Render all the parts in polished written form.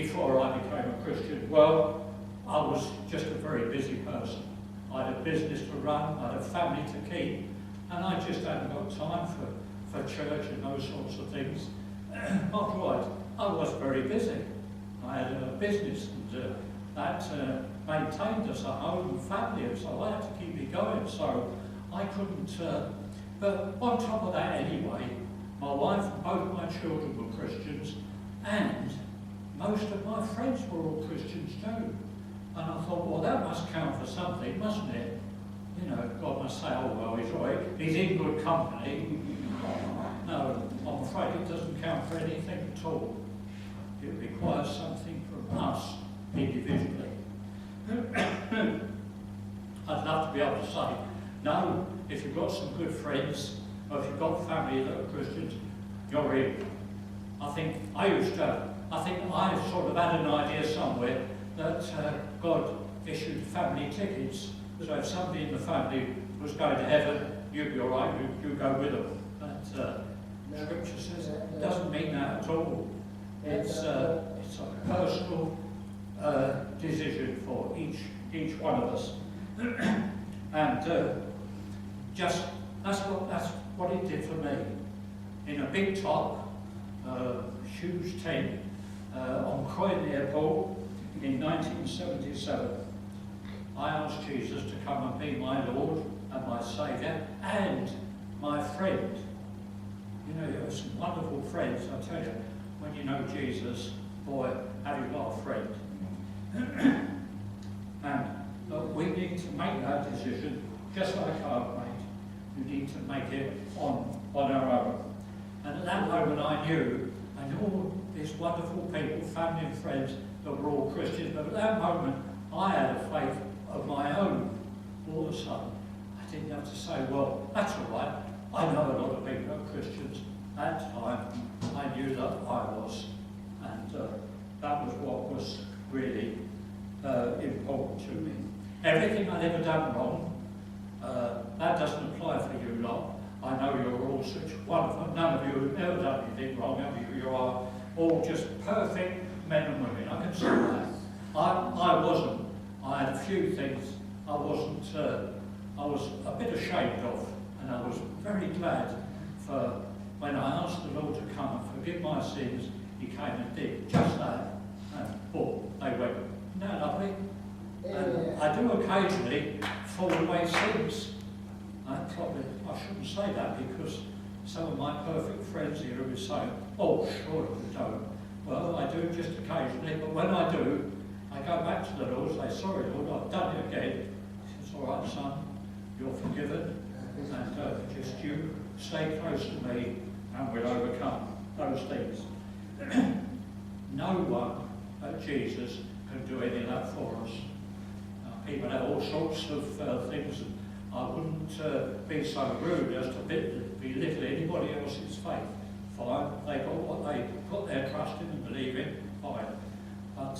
before I became a Christian? Well, I was just a very busy person. I had a business to run, I had a family to keep, and I just hadn't got time for church and those sorts of things. After all, I was very busy. I had a business and that maintained us a home and family, so I had to keep it going, so I couldn't. But on top of that anyway, my wife and both my children were Christians, and most of my friends were all Christians too. And I thought, well, that must count for something, mustn't it? You know, God must say, oh, well, he's right, he's in good company. No, I'm afraid it doesn't count for anything at all. It requires something from us individually. I'd love to be able to say, no, if you've got some good friends, or if you've got family that are Christians, you're in. I think I sort of had an idea somewhere that God issued family tickets. So if somebody in the family was going to heaven, you'd be all right, you go with them. But Scripture says it doesn't mean that at all. It's a personal decision for each one of us. And just that's what it did for me. In a big top, huge tent on Croydon Airport in 1977, I asked Jesus to come and be my Lord and my Saviour and my friend. You know, you have some wonderful friends, I tell you, when you know Jesus, boy, have you got a friend. And we need to make that decision, just like I've made. We need to make it on our own. And at that moment I knew all these wonderful people, family and friends, that were all Christians, but at that moment I had a faith of my own. All of a sudden, I didn't have to say, well, that's all right, I know a lot of people are Christians. At that time, I knew that I was, and that was what was really important to me. Everything I'd ever done wrong, that doesn't apply for you lot. I know you're all such wonderful. None of you have ever done anything wrong, have you? You are all just perfect men and women. I can say that. I wasn't. I had a few things I wasn't. I was a bit ashamed of, and I was very glad for when I asked the Lord to come and forgive my sins. He came and did just that, and boom, they went. Isn't that lovely? And I do occasionally fall away sins. I shouldn't say that because some of my perfect friends here would say, oh, surely you don't. Well, I do just occasionally, but when I do, I go back to the Lord and say, sorry, Lord, I've done it again. He says, all right, son, you're forgiven, and just you stay close to me and we'll overcome those things. No one but Jesus can do any of that for us. People have all sorts of things. I wouldn't be so rude as to belittle anybody else's faith. Fine, they got what they put their trust in and believe in, fine. But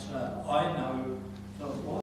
I know that what